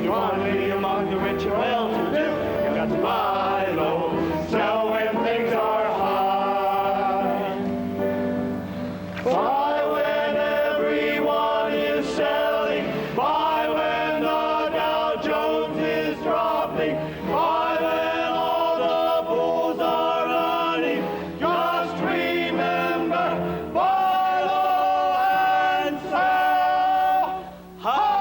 You want to be among the rich or well-to-do. You got to buy low, sell when things are high. Buy when everyone is selling. Buy when the Dow Jones is dropping. Buy when all the bulls are running. Just remember, buy low and sell high.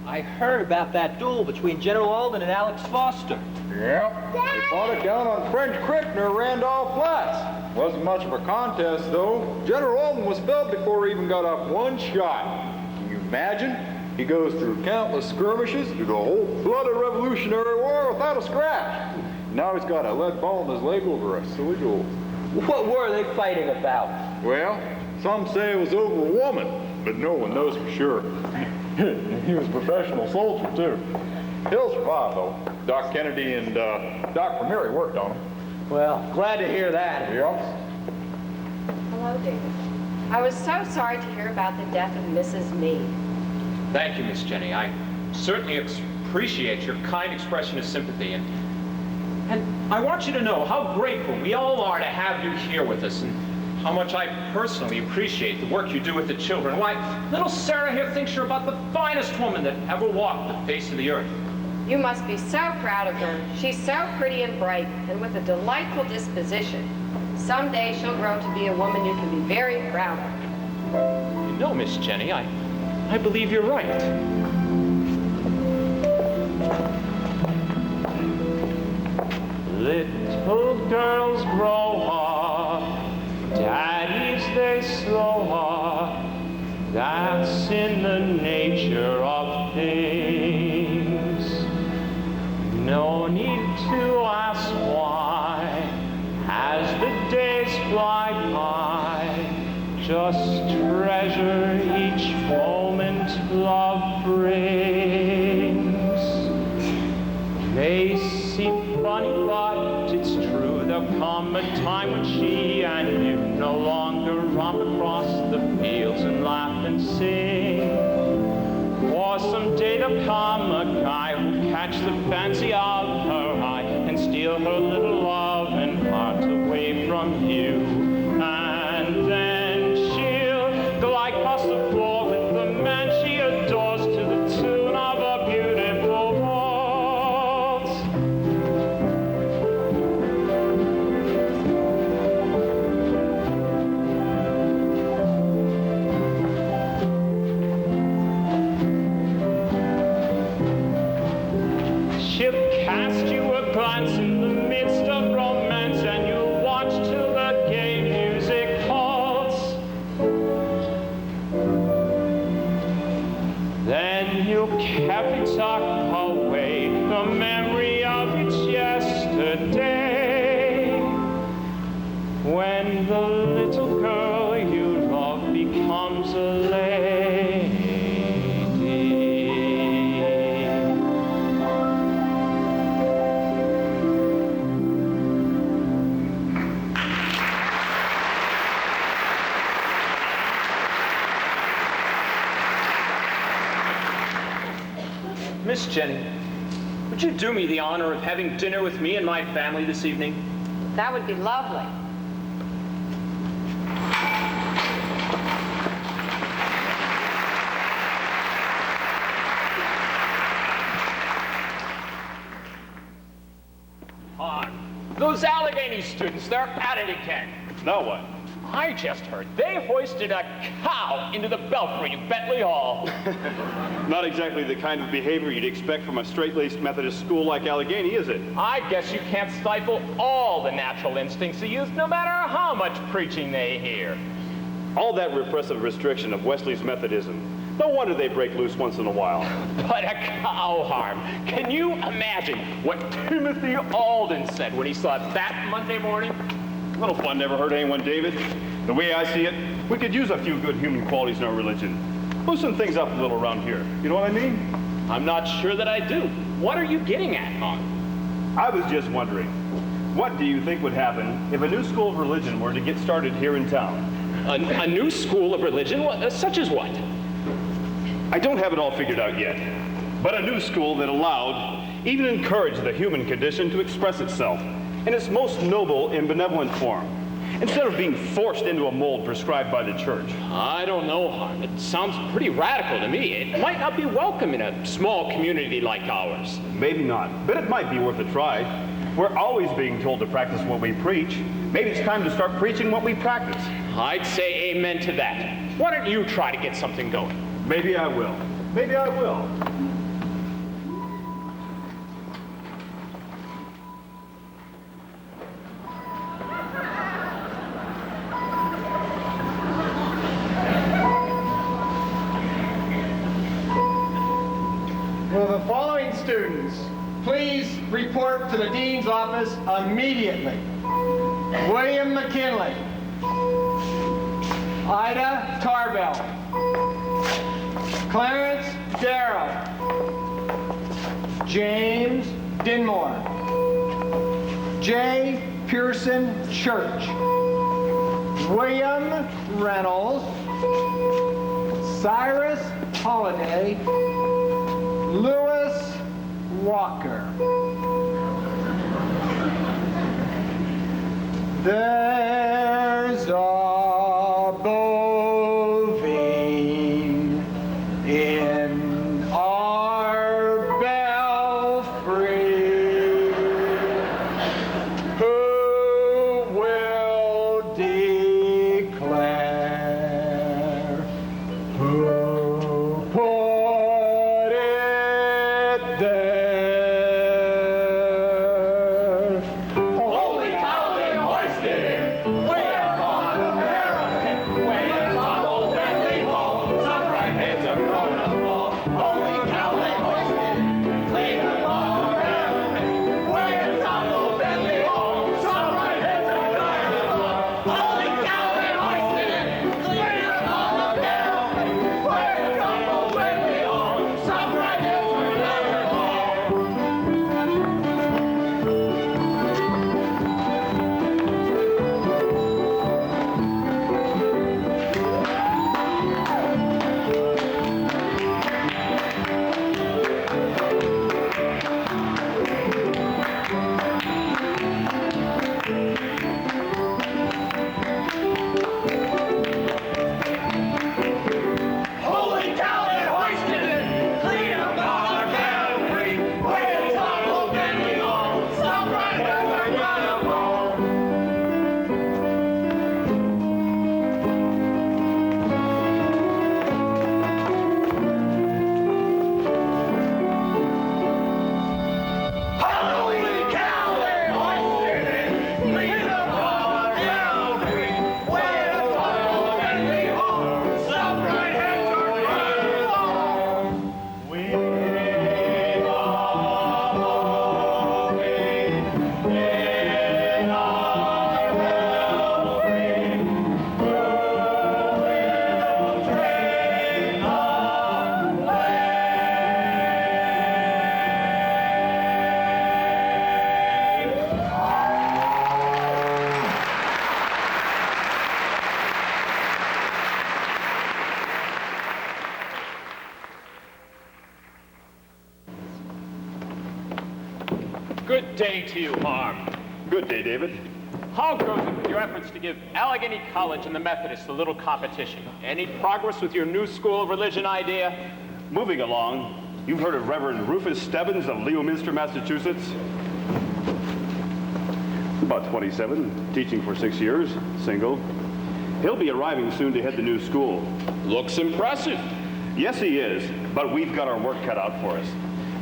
I heard about that duel between General Alden and Alex Foster. Yeah, they fought it down on French Creek near Randolph Flats. Wasn't much of a contest, though. General Alden was felled before he even got off one shot. Can you imagine? He goes through countless skirmishes, through the whole bloody Revolutionary War without a scratch. Now he's got a lead ball in his leg over a silly duel. What were they fighting about? Well, some say it was over a woman, but no one knows for sure. He was a professional soldier, too. He'll survive, though. Doc Kennedy and Dr. Mary worked on him. Well, glad to hear that. Yeah. Hello, David. I was so sorry to hear about the death of Mrs. Meade. Thank you, Miss Jenny. I certainly appreciate your kind expression of sympathy, and I want you to know how grateful we all are to have you here with us, and how much I personally appreciate the work you do with the children. Why, little Sarah here thinks you're about the finest woman that ever walked the face of the earth. You must be so proud of her. She's so pretty and bright, and with a delightful disposition. Someday she'll grow to be a woman you can be very proud of. You know, Miss Jenny, I believe you're right. Little girls grow up, daddies they slow up. That's in the nature of things. No need to ask why, as the days fly by. Just treasure each moment love brings. May seem funny, but it's true. There'll come a time when she and you no longer romp across the fields and laugh and sing. Or someday there'll come a guy who'll catch the fancy of her eye and steal her little love and heart away from you. And then she'll glide across the floor with the man she adores to the tune of a beautiful waltz. She'll cast you a glance in the midst of romance, and you'll watch till the gay music halts. Then you'll carefully tuck away the memory of it's yesterday, when the little girl you love becomes a lady. Miss Jenny, would you do me the honor of having dinner with me and my family this evening? That would be lovely. Those Allegheny students, they're at it again. Now what? I just heard they hoisted a cow into the belfry of Bentley Hall. Not exactly the kind of behavior you'd expect from a straight-laced Methodist school like Allegheny, is it? I guess you can't stifle all the natural instincts of youth, no matter how much preaching they hear. All that repressive restriction of Wesley's Methodism. No wonder they break loose once in a while. But a cow harm. Can you imagine what Timothy Alden said when he saw it that Monday morning? Little fun never hurt anyone, David. The way I see it, we could use a few good human qualities in our religion. Loosen things up a little around here. You know what I mean? I'm not sure that I do. What are you getting at, Hon? I was just wondering, what do you think would happen if a new school of religion were to get started here in town? A new school of religion? Such as what? I don't have it all figured out yet, but a new school that allowed, even encouraged the human condition to express itself in its most noble and benevolent form, instead of being forced into a mold prescribed by the church. I don't know, Hon. It sounds pretty radical to me. It might not be welcome in a small community like ours. Maybe not, but it might be worth a try. We're always being told to practice what we preach. Maybe it's time to start preaching what we practice. I'd say amen to that. Why don't you try to get something going? Maybe I will. Maybe I will. Will the following students please report to the Dean's office immediately? William McKinley, Ida Tarbell, Clarence Darrow, James Dinmore, J. Pearson Church, William Reynolds, Cyrus Holliday, Lewis Walker. There's a bovine in our belfry who will declare who put it there. Holy cow, they hoisted it! Way upon America! Way atop old Bentley Hall! Some right heads are grown up all. Holy cow, they hoisted it! Clean upon America! Way atop old Bentley Hall! Some right heads are grown up all. Holy cow, they hoisted it! Clean upon America! Way atop old Bentley Hall! Some right heads are grown up all. Holy cow, they hoisted it! Clean upon our belfry! Way atop old Bentley Hall! Some right heads are grown up all. Holy cow, they hoisted it! Clean upon our belfry! Way atop old Bentley Hall! Some right heads are grown up all. We are moving in our belfry, who will train our way. Good day to you, Harm. Good day, David. How goes it with your efforts to give Allegheny College and the Methodists a little competition? Any progress with your new school of religion idea? Moving along, you've heard of Reverend Rufus Stebbins of Leominster, Massachusetts? About 27, teaching for 6 years, single. He'll be arriving soon to head the new school. Looks impressive. Yes, he is, but we've got our work cut out for us.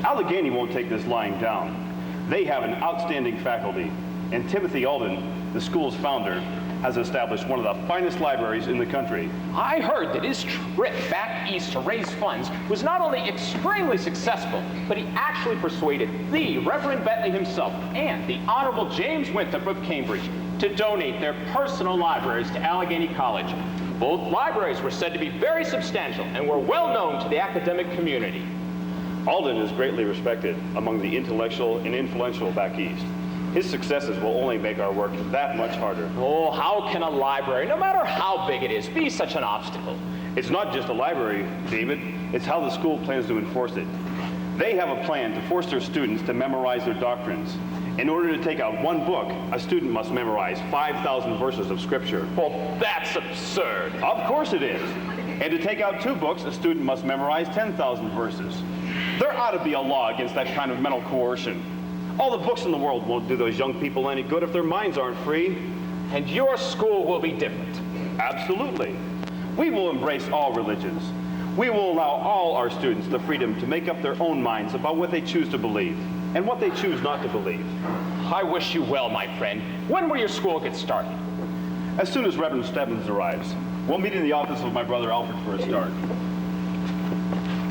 Allegheny won't take this lying down. They have an outstanding faculty, and Timothy Alden, the school's founder, has established one of the finest libraries in the country. I heard that his trip back east to raise funds was not only extremely successful, but he actually persuaded the Reverend Bentley himself and the Honorable James Winthrop of Cambridge. to donate their personal libraries to Allegheny College. Both libraries were said to be very substantial and were well known to the academic community. Alden is greatly respected among the intellectual and influential back east. His successes will only make our work that much harder. Oh, how can a library, no matter how big it is, be such an obstacle? It's not just a library, David. It's how the school plans to enforce it. They have a plan to force their students to memorize their doctrines. In order to take out one book, a student must memorize 5,000 verses of scripture. Well, that's absurd. Of course it is. And to take out 2 books, a student must memorize 10,000 verses. There ought to be a law against that kind of mental coercion. All the books in the world won't do those young people any good if their minds aren't free. And your school will be different. Absolutely. We will embrace all religions. We will allow all our students the freedom to make up their own minds about what they choose to believe and what they choose not to believe. I wish you well, my friend. When will your school get started? As soon as Reverend Stebbins arrives, we'll meet in the office of my brother Alfred for a start.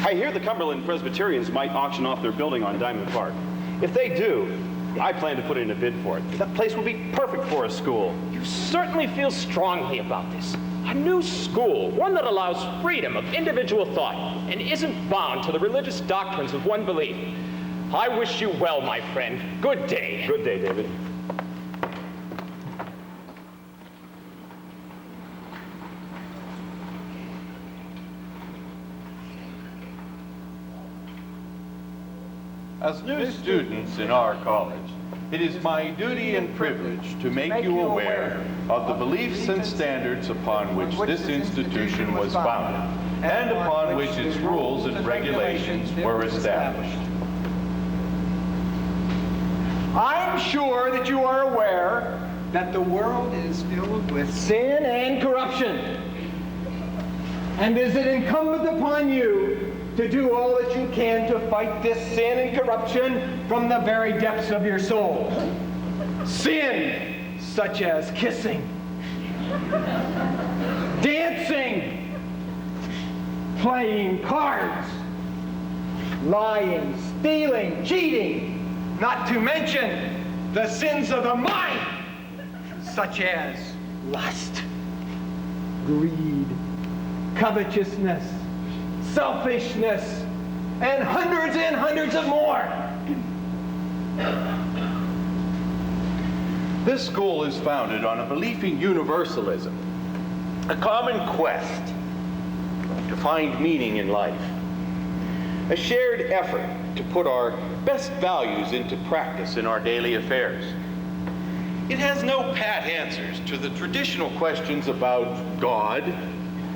I hear the Cumberland Presbyterians might auction off their building on Diamond Park. If they do, I plan to put in a bid for it. That place will be perfect for a school. You certainly feel strongly about this. A new school, one that allows freedom of individual thought and isn't bound to the religious doctrines of one belief. I wish you well, my friend. Good day. Good day, David. As new students in our college, it is my duty and privilege to make you aware of the beliefs and standards upon which this institution was founded and upon which its rules and regulations were established. I'm sure that you are aware that the world is filled with sin and corruption. And is it incumbent upon you to do all that you can to fight this sin and corruption from the very depths of your soul? Sin such as kissing, dancing, playing cards, lying, stealing, cheating, not to mention the sins of the mind, such as lust, greed, covetousness, selfishness, and hundreds of more. This school is founded on a belief in universalism, a common quest to find meaning in life, a shared effort to put our best values into practice in our daily affairs. It has no pat answers to the traditional questions about God,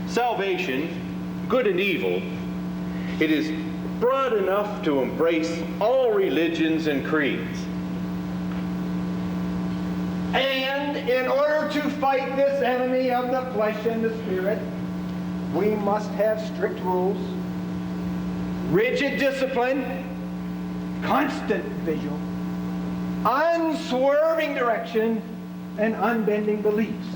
salvation, good and evil. It is broad enough to embrace all religions and creeds. And in order to fight this enemy of the flesh and the spirit, we must have strict rules, rigid discipline, constant vigil, unswerving direction, and unbending beliefs.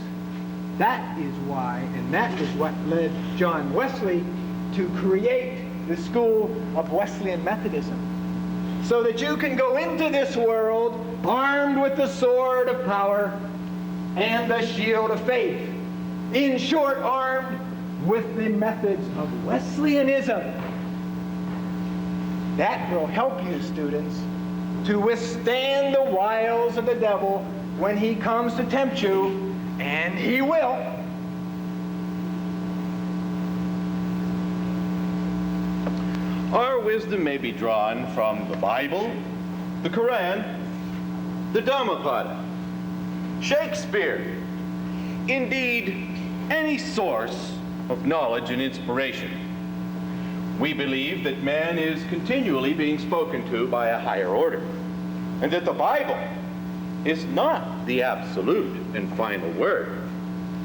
That is why, and that is what led John Wesley to create the School of Wesleyan Methodism, so that you can go into this world armed with the sword of power and the shield of faith. In short, armed with the methods of Wesleyanism. That will help you, students, to withstand the wiles of the devil when he comes to tempt you, and he will. Our wisdom may be drawn from the Bible, the Quran, the Dhammapada, Shakespeare, indeed, any source of knowledge and inspiration. We believe that man is continually being spoken to by a higher order, and that the Bible is not the absolute and final word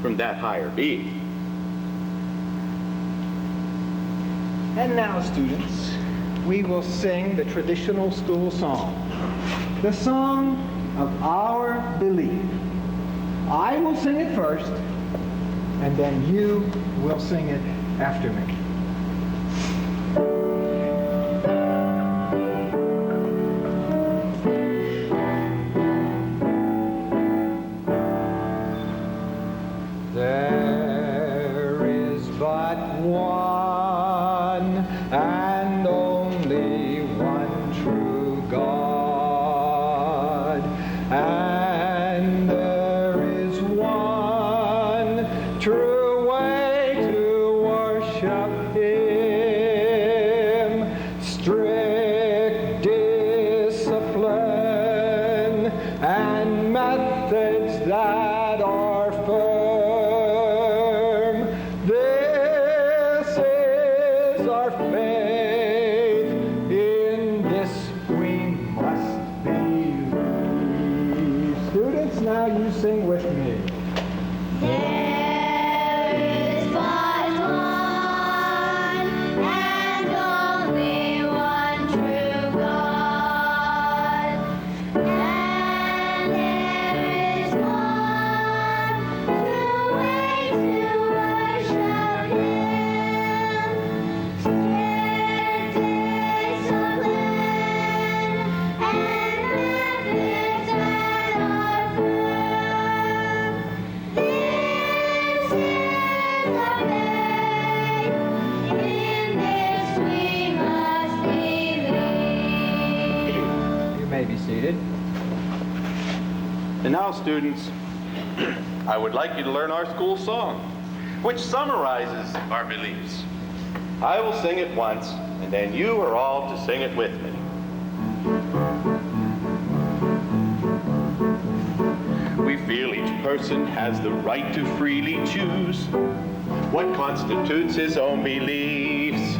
from that higher being. And now, students, we will sing the traditional school song, the song of our belief. I will sing it first, and then you will sing it after me. one and only one true God. And there is one true way to worship Him. Strict discipline and methods that are firm. This is our faith. In this we must believe. Students, now you sing with me. There is but one and only one true God, and there is one true way to worship Him. Strict discipline and methods that are firm. This is our faith. In this we must believe. You may be seated. And now, students, I would like you to learn our school song, which summarizes our beliefs. I will sing it once, and then you are all to sing it with me. We feel each person has the right to freely choose what constitutes his own beliefs.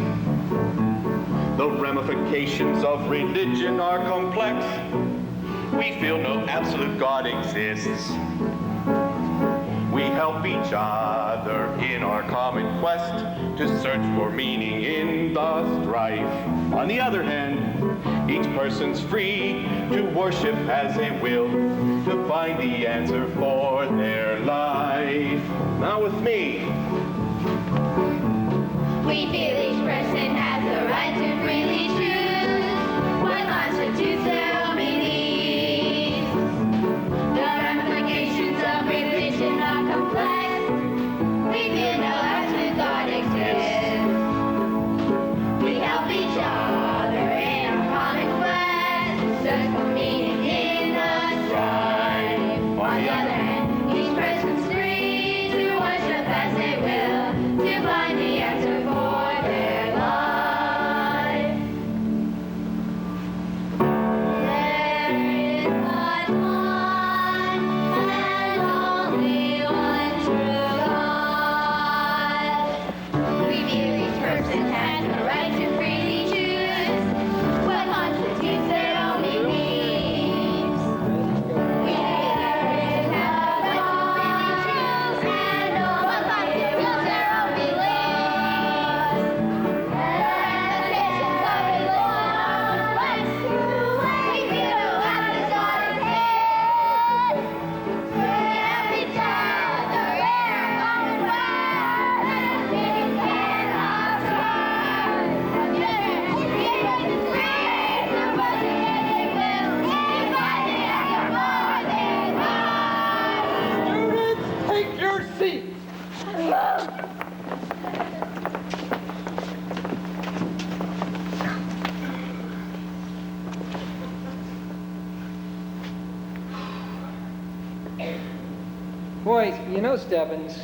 The ramifications of religion are complex. We feel no absolute God exists. We help each other in our common quest to search for meaning in the strife. On the other hand, each person's free to worship as they will, to find the answer for their life. Now with me. We feel each person has the right to freely choose what constitutes their own beliefs. The ramifications of religion are complex. We feel no absolute God exists. We help each other in our common quest, search for meaning in the strife. On the other hand, each person's free to worship as they will, to find the answer for their life. There is but one and only one true God. We feel each person has the right to freely choose what constitutes their own beliefs. We have the right to freely choose and know what constitutes their own beliefs. Ramifications of religion are complex. We feel no absolute God exists. We help each other in our common quest, meaning in our strife. On the other hand, each person's free to worship as they will, to find the answer for their life. Students, take your seats. Boy, you know, Stebbins,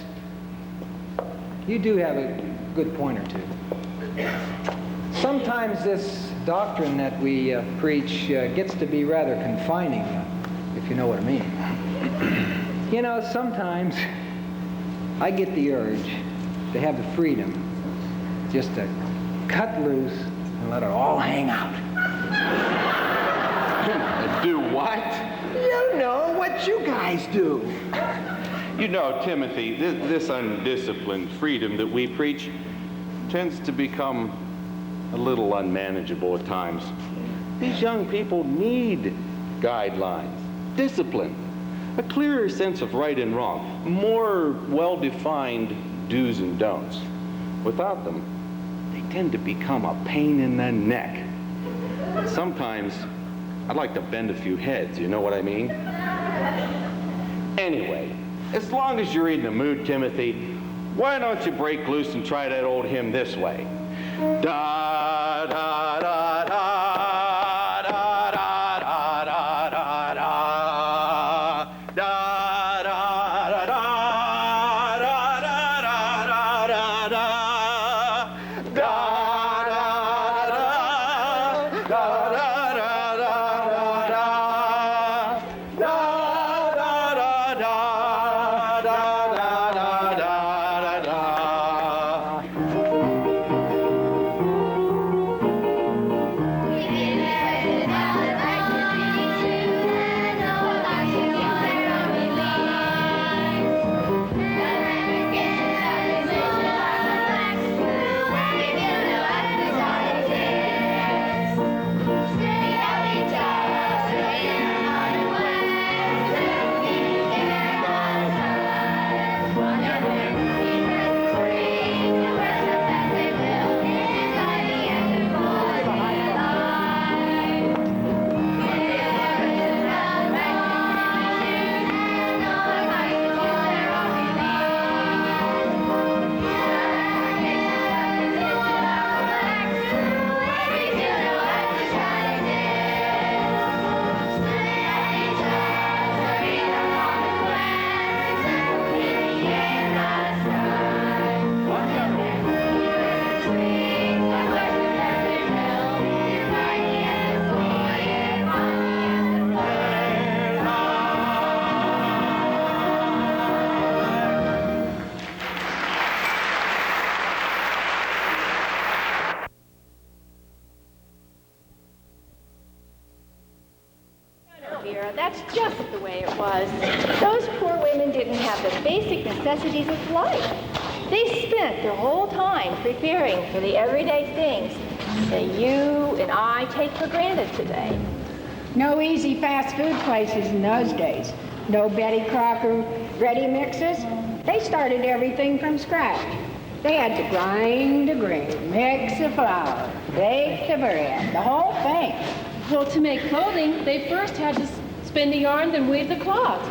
you do have a good point or two. Sometimes this doctrine that we preach gets to be rather confining, if you know what I mean. You know, sometimes I get the urge to have the freedom just to cut loose and let it all hang out. Do what? You know what you guys do. You know, Timothy, this undisciplined freedom that we preach tends to become a little unmanageable at times. These young people need guidelines, discipline, a clearer sense of right and wrong, more well-defined do's and don'ts. Without them, they tend to become a pain in the neck. Sometimes I'd like to bend a few heads, you know what I mean? Anyway, as long as you're in the mood, Timothy, Why don't you break loose and try that old hymn this way? Da da da da da da da da da da da da da da That's just the way it was. Those poor women didn't have the basic necessities of life. They spent their whole time preparing for the everyday things that you and I take for granted today. No easy fast food places in those days. No Betty Crocker ready mixes. They started everything from scratch. They had to grind the grain, mix the flour, bake the bread, the whole thing. Well, to make clothing, they first had to spin the yarn, then weave the cloth.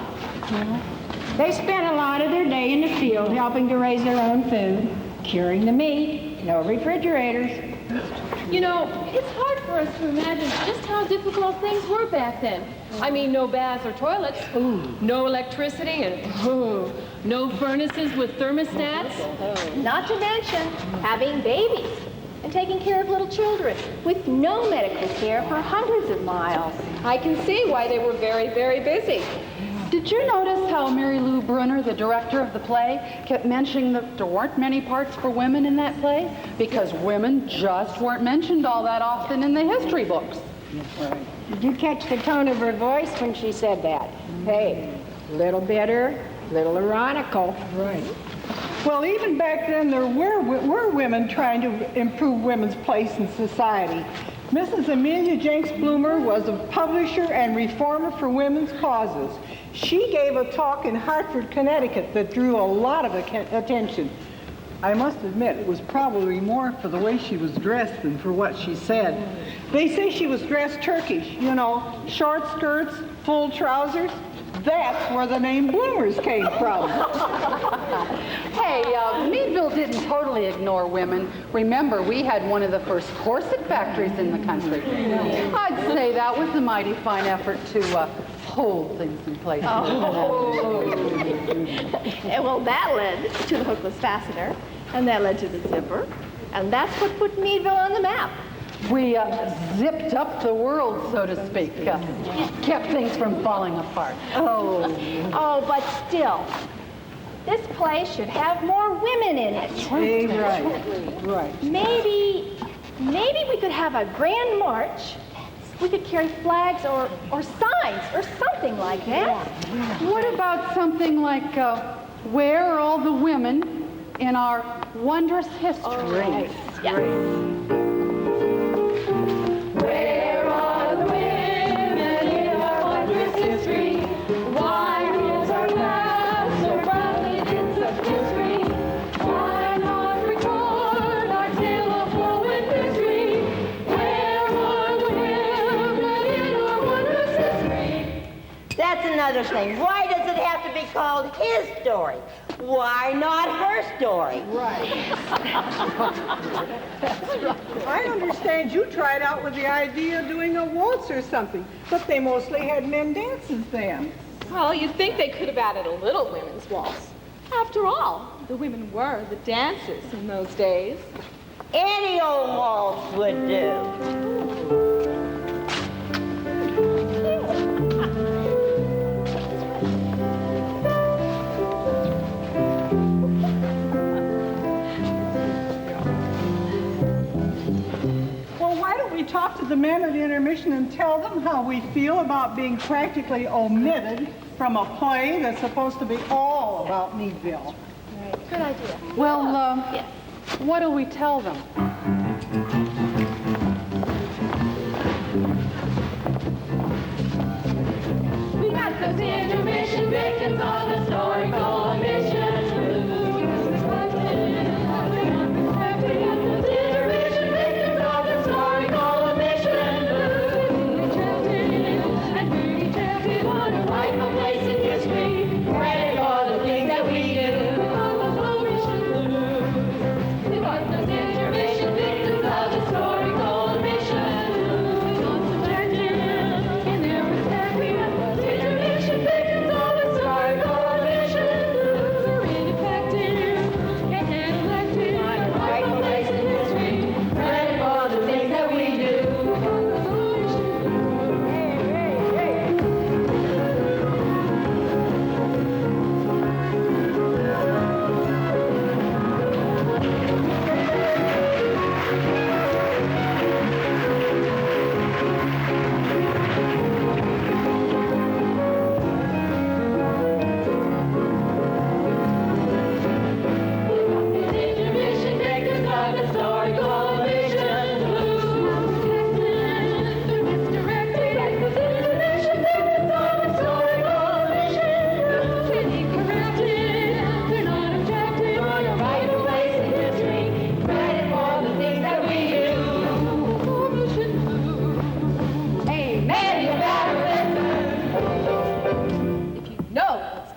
They spent a lot of their day in the field helping to raise their own food, curing the meat, no refrigerators. You know, it's hard for us to imagine just how difficult things were back then. I mean, no baths or toilets, no electricity, and no furnaces with thermostats. Not to mention having babies and taking care of little children with no medical care for hundreds of miles. I can see why they were very, very busy. Did you notice how Mary Lou Brunner, the director of the play, kept mentioning that there weren't many parts for women in that play? Because women just weren't mentioned all that often in the history books. Did you catch the tone of her voice when she said that? Hey, little bitter, little ironical. Right. Well, even back then, there were women trying to improve women's place in society. Mrs. Amelia Jenks Bloomer was a publisher and reformer for women's causes. She gave a talk in Hartford, Connecticut that drew a lot of attention. I must admit, it was probably more for the way she was dressed than for what she said. They say she was dressed Turkish, you know, short skirts, full trousers. That's where the name Bloomers came from. Hey, Meadville didn't totally ignore women. Remember, we had one of the first corset factories in the country. I'd say that was a mighty fine effort to hold things in place. Well, that led to the hookless fastener, and that led to the zipper, and that's what put Meadville on the map. We zipped up the world, so to speak. Kept things from falling apart. Oh, but still, this place should have more women in it. Right. Maybe we could have a grand march. We could carry flags or signs or something like that. What about something like, where are all the women in our wondrous history? Oh, right. Yeah. Where are the women in our wondrous history? Why is our past so proudly in such history? Why not record our tale of woe and misery? Where are the women in our wondrous history? That's another thing. Why does it have to be called his story. Why not her story? Right. I understand you tried out with the idea of doing a waltz or something, but they mostly had men dances then. Well, you'd think they could have added a little women's waltz. After all, the women were the dancers in those days. Any old waltz would do. We talk to the men at intermission and tell them how we feel about being practically omitted from a play that's supposed to be all about Meadville. Right. Good idea. Well, what do we tell them? We got those intermission victims of historical omission.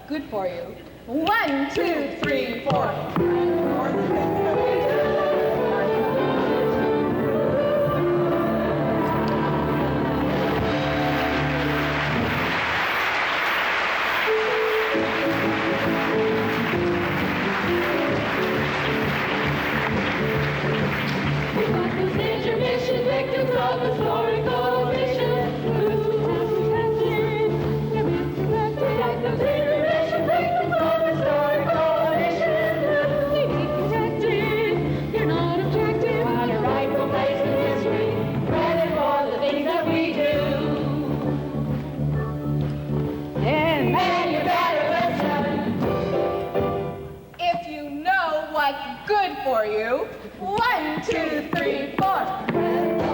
Good for you. 1, 2, 3, 4. Intermission victims of historical omission. Intermission victims of historical omission. We need corrected. You're not objective. On your rightful place in history. Credit for the things that we do. And man, you better listen. If you know what's good for you. 1, 2, 3, 4.